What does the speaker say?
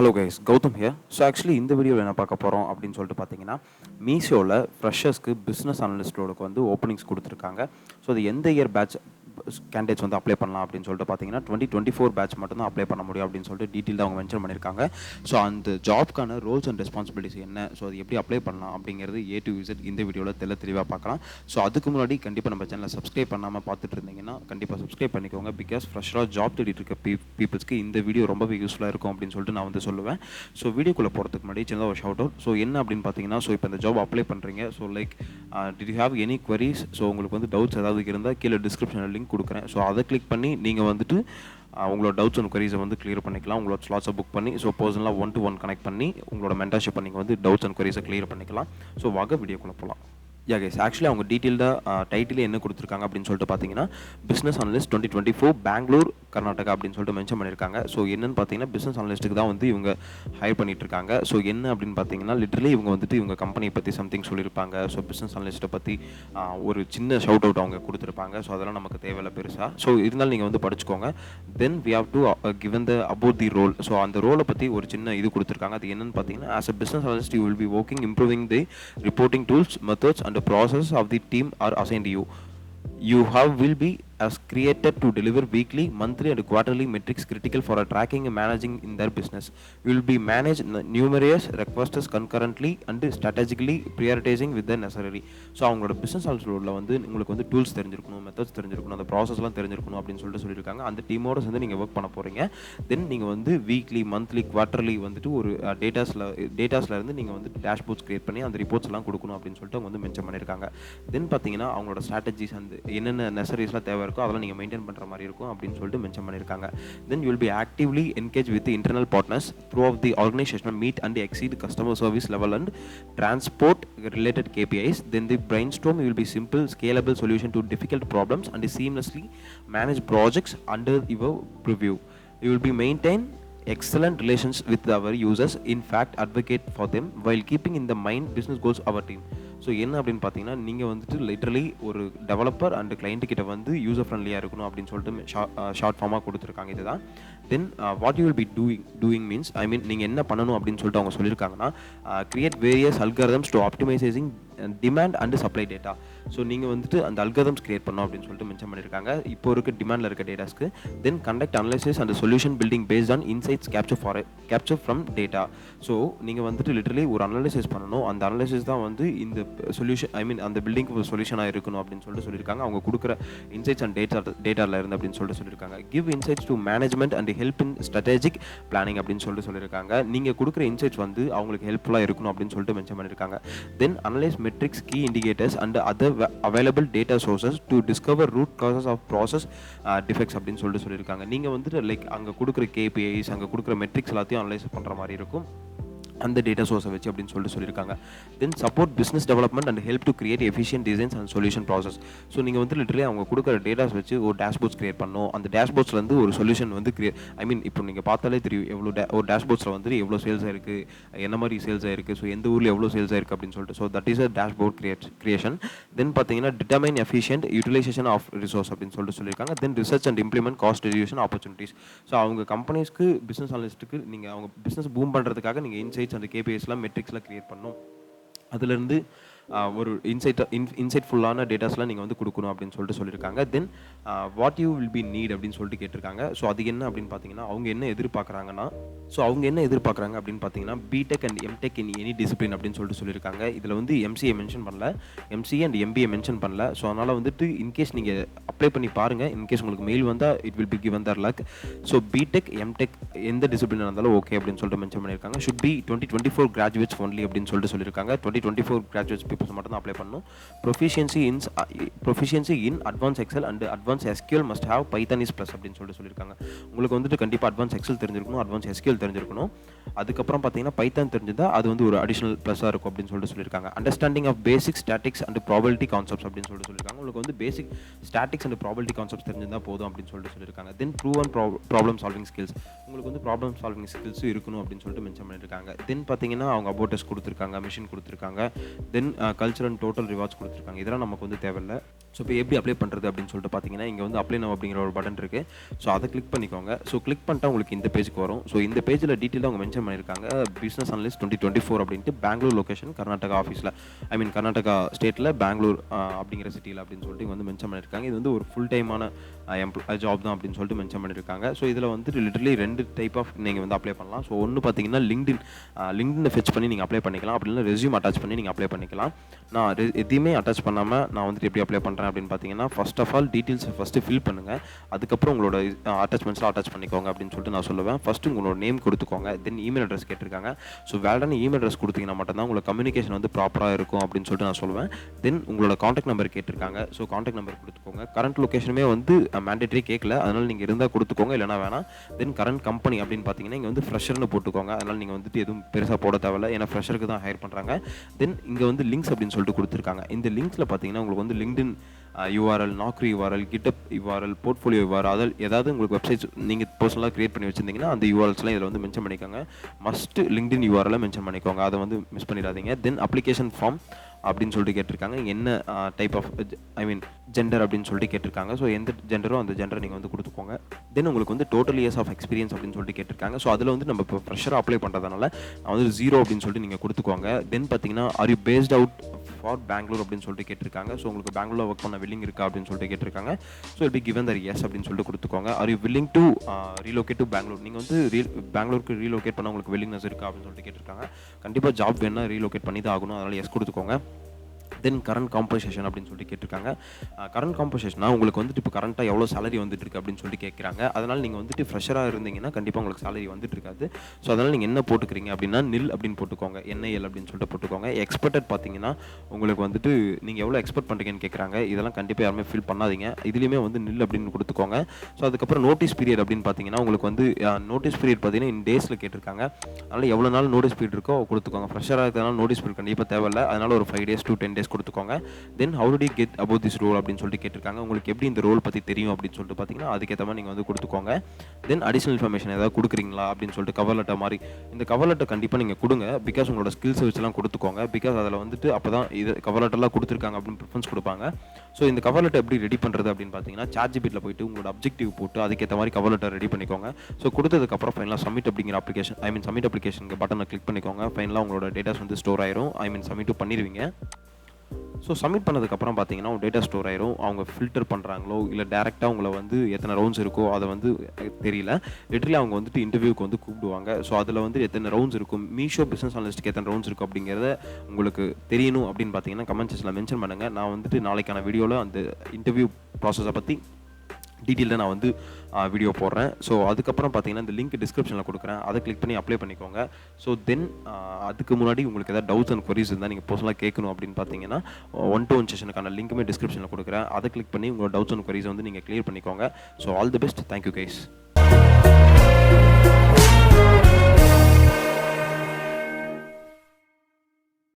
Hello guys, Gowtham here. So actually இந்த வீடியோவில் என்ன பார்க்க போகிறோம் அப்படின்னு சொல்லிட்டு பார்த்தீங்கன்னா மீஷோவில் ஃப்ரெஷர்ஸ்க்கு பிஸ்னஸ் அனலிஸ்ட்டோடுக்கு வந்து ஓப்பனிங்ஸ் கொடுத்துருக்காங்க. ஸோ அது எந்த இயர் பேட்ச் கேண்டிடேட்ஸ் வந்து அப்ளை பண்ணலாம் அப்படின்னு சொல்லிட்டு பார்த்தீங்கன்னா 2024 பேட்ச் மட்டும் தான் அப்ளை பண்ண முடியும் அப்படின்னு சொல்லிட்டு டீட்டெயில் அவங்க மென்ஷன் பண்ணியிருக்காங்க. ஸோ அந்த ஜாப்க்கான ரோல்ஸ் அண்ட் ரெஸ்பான்சிபிலிட்டிஸ் என்ன, ஸோ அது எப்படி அப்ளை பண்ணலாம் அப்படிங்கிறது A to Z இந்த வீடியோவில் தெளிவாக பார்க்கலாம். ஸோ அதுக்கு முன்னாடி கண்டிப்பாக நம்ம சேனலை சப்ஸ்கிரைப் பண்ணாமல் பார்த்துட்டு இருந்தீங்கன்னா கண்டிப்பாக சப்ஸ்கிரைப் பண்ணிக்கோங்க. பிகாஸ் ஃப்ரெஷ்ஷாக ஜாப் தேடிட்டு இருக்க பீப்புள்ஸ்க்கு இந்த வீடியோ ரொம்பவே யூஸ்ஃபுல்லாக இருக்கும் அப்படின்னு சொல்லிட்டு நான் வந்து சொல்லுவேன். ஸோ வீடியோக்குள்ளே போகிறதுக்கு முன்னாடி சின்னதாக ஒரு ஷவுட் அவுட். ஸோ என்ன அப்படின்னு பார்த்தீங்கன்னா, ஸோ இப்போ இந்த ஜாப் அப்ளை பண்ணுறீங்க. So like did you have any queries? So உங்களுக்கு வந்து டவுட்ஸ் ஏதாவது இருந்தால் கீழே டிஸ்கிரிப்ஷனில் லிங்க் கொடுக்குறேன். ஸோ அதை கிளிக் பண்ணி நீங்கள் வந்துட்டு உங்களோட டவுட்ஸ் அண்ட் queries வந்து கிளியர் பண்ணிக்கலாம். உங்களோட ஸ்லாட்ஸை புக் பண்ணி ஸோ பர்சனலாக 1-to-1 கனெக்ட் பண்ணி உங்களோட மென்டர்ஷிப்பை நீங்கள் வந்து டவுட்ஸ் அண்ட் queries கிளியர் பண்ணிக்கலாம். ஸோ வாங்க வீடியோக்குள்ளே போகலாம். கைஸ், ஆக்சுவலி அவங்க டீட்டெயில்டாக டைட்டில் என்ன கொடுத்துருக்காங்க அப்படின்னு சொல்லிட்டு பார்த்தீங்கன்னா பிஸ்னஸ் அனலிஸ்ட் 2024 பெங்களூர் கர்நாடகா அப்படின்னு சொல்லிட்டு மென்ஷன் பண்ணியிருக்காங்க. ஸோ என்னன்னு பார்த்தீங்கன்னா பிஸ்னஸ் அனலிஸ்ட்டுக்கு தான் வந்து இவங்க ஹையர் பண்ணிட்டு இருக்காங்க. ஸோ என்ன அப்படின்னு பார்த்தீங்கன்னா லிட்டரலி இவங்க வந்துட்டு இவங்க கம்பெனியை பற்றி சம்திங் சொல்லியிருப்பாங்க. ஸோ பிஸ்னஸ் அனலிஸ்ட்டை பற்றி ஒரு சின்ன ஷவுட் அவுட் அவங்க கொடுத்துருப்பாங்க. ஸோ அதெல்லாம் நமக்கு தேவையில்லை பெருசாக. ஸோ இருந்தாலும் நீங்கள் வந்து படிச்சுக்கோங்க. Then we have to given the about the role. So அந்த ரோலை பற்றி ஒரு சின்ன இது கொடுத்துருக்காங்க. அது என்னன்னு பார்த்தீங்கன்னா as a business analyst you will be working improving the reporting tools methods and process of the team are assigned to you. You will be as created to deliver weekly, monthly and quarterly metrics critical for tracking and managing in their business. You will be manage numerous requests concurrently and strategically prioritizing with the necessary. So அவங்களோட business ஆல்சோவில் வந்து உங்களுக்கு வந்து tools தெரிஞ்சிருக்கணும், methods தெரிஞ்சிருக்கணும், அந்த ப்ராசஸ்லாம் தெரிஞ்சிருக்கணும் அப்படின்னு சொல்லிட்டு சொல்லியிருக்காங்க. அந்த டீமோட சேர்ந்து நீங்கள் ஒர்க் பண்ண போகிறீங்க. தென் நீங்கள் வந்து வீக்லி, மந்த்லி, குவார்ட்டர்லி வந்துட்டு ஒரு டேட்டாஸில் இருந்து நீங்கள் வந்து டேஷ்போர்ட்ஸ் கிரியேட் பண்ணி அந்த ரிப்போர்ட்ஸ் எல்லாம் கொடுக்கணும் அப்படின்னு சொல்லிட்டு அவங்க வந்து மென்ஷன் பண்ணியிருக்காங்க. தென் பார்த்தீங்கன்னா அவங்களோட ஸ்ட்ராட்டஜிஸ் அந்த என்னென்ன நெசசரிஸ்லாம் தேவை இருக்கோ அதெல்லாம் நீங்கள் மெயின்டைன் பண்ணுற மாதிரி இருக்கும் அப்படின்னு சொல்லிட்டு மென்ஷன் பண்ணியிருக்காங்க. Then you will be actively engage with internal partners through of the organisational meet and exceed customer service level and transport related KPIs. Then the brainstorm will be simple, scalable solution to difficult problems and seamlessly manage projects under your preview. You will be maintain excellent relations with our users, in fact advocate for them while keeping in the mind business goals our team. So என்ன அப்படின்னு பார்த்தீங்கன்னா நீங்கள் வந்துட்டு literally ஒரு developer and கிளைண்ட்டுக்கிட்ட வந்து user ஃப்ரெண்ட்லியாக இருக்கணும் அப்படின்னு சொல்லிட்டு ஷார்ட் ஃபார்மாக கொடுத்துருக்காங்க. இதுதான். Then what you will be doing means நீங்கள் என்ன பண்ணணும் அப்படின்னு சொல்லிட்டு அவங்க சொல்லியிருக்காங்கன்னா create various algorithms to optimising demand and supply data. So நீங்கள் வந்துட்டு அந்த அல்காரிதம்ஸ் கிரியேட் பண்ணணும் அப்படின்னு சொல்லிட்டு மென்ஷன் பண்ணியிருக்காங்க இப்போ இருக்க டிமாண்டில் இருக்க டேட்டாஸ்க்கு. Then conduct analysis and solution building based on insights capture from data. So நீங்கள் வந்துட்டு லிட்டரலி ஒரு அனலைசிஸ் பண்ணணும். அந்த அனலைசிஸ் தான் வந்து இந்த சொல்யூஷன் அந்த பில்டிங்க்கு ஒரு சொல்யூஷனாக இருக்கணும் அப்படின்னு சொல்லிட்டு சொல்லியிருக்காங்க. அவங்க கொடுக்குற இன்சைட்ஸ் அண்ட் டேட்டாவில் இருந்து அப்படின்னு சொல்லிட்டு சொல்லியிருக்காங்க. Give insights to management and help in strategic planning அப்படின்னு சொல்லிட்டு சொல்லியிருக்காங்க. நீங்கள் கொடுக்குற இன்சைட்ஸ் வந்து அவங்களுக்கு ஹெல்ப்ஃபுல்லாக இருக்கணும் அப்படின்னு சொல்லிட்டு மென்ஷன் பண்ணியிருக்காங்க. Then analyse metrics, key indicators and other available data sources to discover root causes of process defects அப்படின்னு சொல்லிட்டு சொல்லியிருக்காங்க. நீங்கள் வந்துட்டு லைக் அங்கே கொடுக்குற KPIs, அங்கே கொடுக்குற மெட்ரிக்ஸ் எல்லாத்தையும் அனலைஸ் பண்ணுற மாதிரி இருக்கும் அந்த டேட்டா சோர்ஸை வச்சு அப்படின்னு சொல்லிட்டு சொல்லியிருக்காங்க. Then support business development and help to create efficient designs and solution process. So நீங்கள் வந்து லிட்டரலி அவங்க கொடுக்குற டேட்டாஸ் வச்சு ஒரு டேஷ்போர்ட்ஸ் கிரியேட் பண்ணணும். அந்த டேஷ்போர்ட்ஸ்லேருந்து ஒரு சொல்யூஷன் வந்து இப்போ நீங்கள் பார்த்தாலே தெரியும் எவ்வளோ ஒரு டேஷ்போர்ட்ஸில் வந்து எவ்வளோ சேல்ஸ் ஆயிருக்கு, என்ன மாதிரி சேல்ஸ் ஆயிருக்கு, ஸோ எந்த ஊரில் எவ்வளோ சேல்ஸ் ஆயிருக்கு அப்படின்னு சொல்லிட்டு. So that is a dashboard creation. Then பார்த்தீங்கன்னா determine efficient utilisation of resource அப்படின்னு சொல்லிட்டு சொல்லியிருக்காங்க. Then research and implement cost reduction opportunities. So அவங்க கம்பெனிஸ்க்கு பிஸ்னஸ் அனலிஸ்ட்டுக்கு நீங்கள் அவங்க பிஸ்னஸ் பூம் பண்ணுறதுக்காக நீங்கள் இன்சைட்ஸ் அந்த KPIஸ்லாம் மெட்ரிக்ஸ்லாம் கிரியேட் பண்ணணும். அதுலேருந்து ஒரு இன்சைட்ஃபுல்லான டேட்டாஸ்லாம் நீங்கள் வந்து கொடுக்கணும் அப்படின்னு சொல்லிட்டு சொல்லியிருக்காங்க. Then what you will be need அப்படின்னு சொல்லிட்டு கேட்டிருக்காங்க. ஸோ அது என்ன அப்படின்னு பார்த்தீங்கன்னா அவங்க என்ன எதிர்பார்க்குறாங்க அப்படின்னு பார்த்தீங்கன்னா BTech and MTech in any discipline அப்படின்னு சொல்லிட்டு சொல்லியிருக்காங்க. இதில் வந்து MCA மென்ஷன் பண்ணல, MCA அண்ட் MBA மென்ஷன் பண்ணல. ஸோ அதனால் வந்துட்டு இன்கேஸ் நீங்கள் அப்ளை பண்ணி பாருங்கள். இன்கேஸ் உங்களுக்கு மெயில் வந்தால் it will be given there luck. So BTech, MTech எந்த டிசிப்ளின் இருந்தாலும் ஓகே அப்படின்னு சொல்லிட்டு மென்ஷன் பண்ணியிருக்காங்க. ஷுட் பி 2024 கிராஜுவேட்ஸ் ஒன்லி அப்படின்னு சொல்லிட்டு சொல்லியிருக்காங்க. 2024 கிராஜுவேட்ஸ் பீப்புள்ஸ் மட்டும் தான் அப்ளை பண்ணணும். Proficiency in advance Excel and advance SQL must have Python is plus அப்படின்னு சொல்லிட்டு சொல்லியிருக்காங்க. உங்களுக்கு வந்துட்டு கண்டிப்பாக அட்வான்ஸ் எக்ஸல் தெரிஞ்சிருக்கணும், அட்வான்ஸ் SQL தெரிஞ்சிருக்கணும். அதுக்கப்புறம் பார்த்தீங்கன்னா பைத்தான் தெரிஞ்சிருந்தா அது வந்து ஒரு அடிஷனல் ப்ளஸ்ஸாக இருக்கும் அப்படின்னு சொல்லிட்டு சொல்லியிருக்காங்க. Understanding of basic statistics and probability concepts அப்படின்னு சொல்லிட்டு சொல்லியிருக்காங்க. உங்களுக்கு வந்து basic statistics and probability concepts தெரிஞ்சிருந்தால் போதும் அப்படின்னு சொல்லிட்டு சொல்லியிருக்காங்க. Then proven problem solving skills, உங்களுக்கு வந்து ப்ராப்ளம் சால்விங் ஸ்கில்ஸும் இருக்கணும் அப்படின்னு சொல்லிட்டு மென்ஷன் பண்ணியிருக்காங்க. தென் பார்த்தீங்கன்னா அவங்க அபோட்டஸ் கொடுத்துருக்காங்க, மிஷின் கொடுத்துருக்காங்க. தென் கல்ச்சர் அண்ட் டோட்டல் ரிவார்ட்ஸ் கொடுத்துருக்காங்க. இதெல்லாம் நமக்கு வந்து தேவையில்லை. ஸோ இப்போ எப்படி அப்ளை பண்ணுறது அப்படின்னு சொல்லிட்டு பார்த்தீங்கன்னா, இங்கே வந்து அப்ளை நவ் அப்படிங்கிற ஒரு பட்டன் இருக்குது. ஸோ அதை கிளிக் பண்ணிக்கோங்க. ஸோ கிளிக் பண்ணிட்டா உங்களுக்கு இந்த பேஜுக்கு வரும். ஸோ இந்த பேஜில் டீட்டெயிலாக அவங்க மென்ஷன் பண்ணியிருக்காங்க, பிஸ்னஸ் அனலிஸ்ட் 2024 அப்படின்ட்டு பெங்களூர் லொக்கேஷன் கர்நாடகா ஆஃபீஸில், கர்நாடகா ஸ்டேட்டில் பெங்களூர் அப்படிங்கிற சிட்டியில் அப்படின்னு சொல்லிட்டு இங்கே வந்து மென்ஷன் பண்ணியிருக்காங்க. இது வந்து ஒரு ஃபுல் டைமான ஜாப் தான் அப்படின்னு சொல்லிட்டு மென்ஷன் பண்ணியிருக்காங்க. ஸோ இதில் வந்துட்டு லிட்டரலி 2 டைப் ஆஃப் நீங்கள் வந்து அப்ளை பண்ணலாம். ஸோ ஒன்று பார்த்தீங்கன்னா லிங்க்டின் ஃபெச் பண்ணி நீங்கள் அப்ளை பண்ணிக்கலாம். அப்படி இல்லைனா ரெஸ்யூம் அட்டாச் பண்ணி நீங்கள் அப்ளை பண்ணிக்கலாம். நான் எதையுமே அட்டாச் பண்ணாமல் நான் வந்துட்டு எப்படி அப்ளை பண்ணுறேன் அப்படின்னு பார்த்தீங்கன்னா, ஃபர்ஸ்ட் ஆஃப் ஆல் டீட்டெயில்ஸை ஃபஸ்ட்டு ஃபில் பண்ணுங்கள். அதுக்கப்புறம் உங்களோட அட்டாச்மெண்ட்ஸ்லாம் அட்டாச் பண்ணிக்கோங்க அப்படின்னு சொல்லிட்டு நான் சொல்லுவேன். ஃபஸ்ட்டு உங்களோட நேம் கொடுத்துக்கோங்க. தென் இமெயில் அட்ரஸ் கேட்டிருக்காங்க. ஸோ வேல்டான இமெயில் அட்ரஸ் கொடுத்தீங்கன்னா மட்டும்தான் உங்களோட கம்யூனிகேஷன் வந்து ப்ராப்பராக இருக்கும் அப்படின்னு சொல்லிட்டு நான் சொல்லுவேன். தென் உங்களோட காண்டாக்ட் நம்பர் கேட்டிருக்காங்க. ஸோ காண்டாக்ட் நம்பர் கொடுத்துக்கோங்க. கரண்ட் லொக்கேஷனுமே வந்து மேண்டேட்டரி கேட்கல, அதனால் நீங்கள் இருந்தால் கொடுத்துக்கோங்க, இல்லைனா வேணாம். தென் கரண்ட் கம்பெனி அப்படின்னு பார்த்தீங்கன்னா இங்கே வந்து ஃப்ரெஷர்னு போட்டுக்கோங்க. அதனால் நீங்கள் வந்துட்டு எதுவும் பெருசாக போட தேவையில்ல, ஏன்னா ஃப்ரெஷருக்கு தான் ஹையர் பண்ணுறாங்க. தென் இங்கே வந்து லிங்க்ஸ் அப்படின்னு சொல்லிட்டு கொடுத்துருக்காங்க. இந்த லிங்க்ஸில் பார்த்தீங்கன்னா உங்களுக்கு வந்து லிங்க்டின் URL, நாக்ரி URL, கிட்டப் URL, போர்ட்ஃபோலியோ URL, அதாவது உங்களுக்கு வெப்சைட்ஸ் நீங்கள் பர்சனலாக கிரியேட் பண்ணி வச்சிருந்தீங்கன்னா அந்த URLஸ்லாம் இதில் வந்து மென்ஷன் பண்ணிக்கோங்க. மஸ்ட் லிங்க்டின் URL மென்ஷன் பண்ணிக்கோங்க, அதை வந்து மிஸ் பண்ணிடாதீங்க. தென் அப்ளிகேஷன் ஃபார்ம் அப்படின்னு சொல்லிட்டு கேட்டிருக்காங்க. என்ன டைப் ஆஃப் ஜெண்டர் அப்படின்னு சொல்லிட்டு கேட்டிருக்காங்க. ஸோ எந்த ஜெண்டரோ அந்த ஜெண்டரை நீங்கள் வந்து கொடுத்துக்கோங்க. தென் உங்களுக்கு வந்து டோட்டல் இயர்ஸ் ஆஃப் எக்ஸ்பீரியன்ஸ் அப்படின்னு சொல்லிட்டு கேட்டிருக்காங்க. ஸோ அதில் வந்து நம்ம இப்போ ஃப்ரெஷராக அப்ளை பண்ணுறதுனால நான் வந்து 0 அப்படின்னு சொல்லிட்டு நீங்கள் கொடுத்துக்கோங்க. தென் பார்த்தீங்கன்னா are you based out for Bangalore அப்படின்னு சொல்லிட்டு கேட்டிருக்காங்க. ஸோ உங்களுக்கு பெங்களூரில் ஒர்க் பண்ண வில்லிங் இருக்கா அப்படின்னு சொல்லிட்டு கேட்டிருக்காங்க. So it be given there yes அப்படின்னு சொல்லிட்டு கொடுத்துக்கோங்க. Are you willing to relocate to Bangalore, நீங்கள் வந்து பெங்களூருக்கு ரீலோகேட் பண்ண உங்களுக்கு வில்லிங்னஸ் இருக்கா அப்படின்னு சொல்லிட்டு கேட்டிருக்காங்க. கண்டிப்பாக ஜாப் வேணால் ரீலோகேட் பண்ணி தான் ஆகணும், அதனால் எஸ் கொடுத்துக்கோங்க. தென் கரண்ட் காம்பன்சேஷன் அப்படின்னு சொல்லிட்டு கேட்டிருக்காங்க. கரண்ட் காம்பன்சேஷனா உங்களுக்கு வந்துட்டு இப்போ கரண்ட்டாக எவ்வளோ சேலரி வந்துட்டு இருக்கு அப்படின்னு சொல்லிட்டு கேட்குறாங்க. அதனால் நீங்கள் வந்துட்டு ஃப்ரெஷராக இருந்தீங்கன்னா கண்டிப்பாக உங்களுக்கு சேலரி வந்துட்டு இருக்காது. ஸோ அதனால் நீங்கள் என்ன போட்டுக்கிறீங்க அப்படின்னா நில் அப்படின்னு போட்டுக்கோங்க, NIL அப்படின்னு சொல்லிட்டு போட்டுக்கோங்க. எக்ஸ்பெக்டட் பார்த்தீங்கன்னா உங்களுக்கு வந்துட்டு நீங்கள் எவ்வளோ எக்ஸ்பெக்ட் பண்ணுறீங்கன்னு கேட்குறாங்க. இதெல்லாம் கண்டிப்பாக யாருமே ஃபில் பண்ணாதீங்க. இதுலேயுமே வந்து நில் அப்படின்னு கொடுத்துக்கோங்க. ஸோ அதுக்கப்புறம் நோட்டீஸ் பீரியட் அப்படின்னு பார்த்தீங்கன்னா உங்களுக்கு வந்து நோட்டீஸ் பீரியட் பார்த்தீங்கன்னா இன் டேஸில் கேட்டிருக்காங்க. அதனால் எவ்வளோ நாள் நோட்டீஸ் பீரியட் இருக்கோ கொடுத்துக்கோங்க. ஃப்ரெஷராக இருக்கிறதுனால நோட்டீஸ் பீரியட் கண்டிப்பாக தேவையில்லை, அதனால் ஒரு 5 days to 10 days கொடுத்துக்கோங்க. Then how to get about this role அப்படின்னு சொல்லிட்டு கேட்டிருக்காங்க. உங்களுக்கு எப்படி இந்த ரோல் பற்றி தெரியும் அப்படின்னு சொல்லிட்டு பார்த்தீங்கன்னா அதுக்கேற்ற மாதிரி நீங்கள் வந்து கொடுத்துக்கோங்க. தென் அடிஷனல் இன்ஃபர்மேஷன் ஏதாவது கொடுக்குறீங்களா அப்படின்னு சொல்லிட்டு கவர் லெட்டர் மாதிரி, இந்த கவர் லெட்டர் கண்டிப்பாக நீங்கள் கொடுங்க. பிகாஸ் உங்களோட ஸ்கில்ஸ் வச்சுலாம் கொடுத்துக்கோங்க. பிகாஸ் அதில் வந்துட்டு அப்போ தான் இது கவர் லெட்டர்லாம் கொடுத்துருக்காங்க அப்படின்னு ப்ரிஃபரன்ஸ் கொடுப்பாங்க. ஸோ இந்த கவர் லெட்டர் எப்படி ரெடி பண்ணுறது அப்படின்னு பார்த்தீங்கன்னா ChatGPTல போயிட்டு உங்களோட அப்ஜெக்டிவ் போட்டு அதுக்கேற்ற மாதிரி கவர் லெட்டர் ரெடி பண்ணிக்கோங்க. ஸோ கொடுத்ததுக்கப்புறம் ஃபைனலாக சப்மிட் அப்படிங்கிற அப்ளிகேஷன் சப்மிட் அப்ளிகேஷனுக்கு பட்டனை கிளிக் பண்ணிக்கோங்க. ஃபைனலாக உங்களோட டேட்டாஸ் வந்து ஸ்டோர் ஆயிரும், சப்மிட்டும் பண்ணிடுவீங்க. ஸோ சப்மிட் பண்ணதுக்கப்புறம் பார்த்தீங்கன்னா உங்கள் டேட்டா ஸ்டோர் ஆயிரும். அவங்க ஃபில்டர் பண்ணுறாங்களோ இல்லை டேரெக்டாக உங்களை வந்து எத்தனை ரவுண்ட்ஸ் இருக்கோ அதை வந்து தெரியல. லிட்டரலி அவங்க வந்துட்டு இன்டர்வியூக்கு வந்து கூப்பிடுவாங்க. ஸோ அதில் வந்து எத்தனை ரவுண்ட்ஸ் இருக்கும், மீஷோ பிஸ்னஸ் அனலிஸ்ட்டுக்கு எத்தனை ரவுண்ட்ஸ் இருக்கும் அப்படிங்கிறத உங்களுக்கு தெரியணும் அப்படின்னு பார்த்தீங்கன்னா கமெண்ட் செக்ஷனில் மென்ஷன் பண்ணுங்கள். நான் வந்துட்டு நாளைக்கான வீடியோவில் அந்த இன்டர்வியூ ப்ராசஸை பற்றி டீட்டெயிலாக நான் வந்து வீடியோ போடுறேன். ஸோ அதுக்கப்புறம் பார்த்தீங்கன்னா இந்த லிங்க் டிஸ்கிரிப்ஷனில் கொடுக்குறேன், அதை கிளிக் பண்ணி அப்ளை பண்ணிக்கோங்க. ஸோ தென் அதுக்கு முன்னாடி உங்களுக்கு ஏதாவது டவுட்ஸ் அண்ட் கொரிஸ் இருந்தால் நீங்கள் பர்சனலாக கேட்கணும் அப்படின்னு பார்த்தீங்கன்னா 1-to-1 செஷனுக்கான லிங்க்குமே டிஸ்கிரிப்ஷனில் கொடுக்குறேன், அதை கிளிக் பண்ணி உங்களோட டவுட்ஸ் அண்ட் கொரிஸை வந்து நீங்கள் கிளியர் பண்ணிக்கோங்க. So all the best, thank you guys.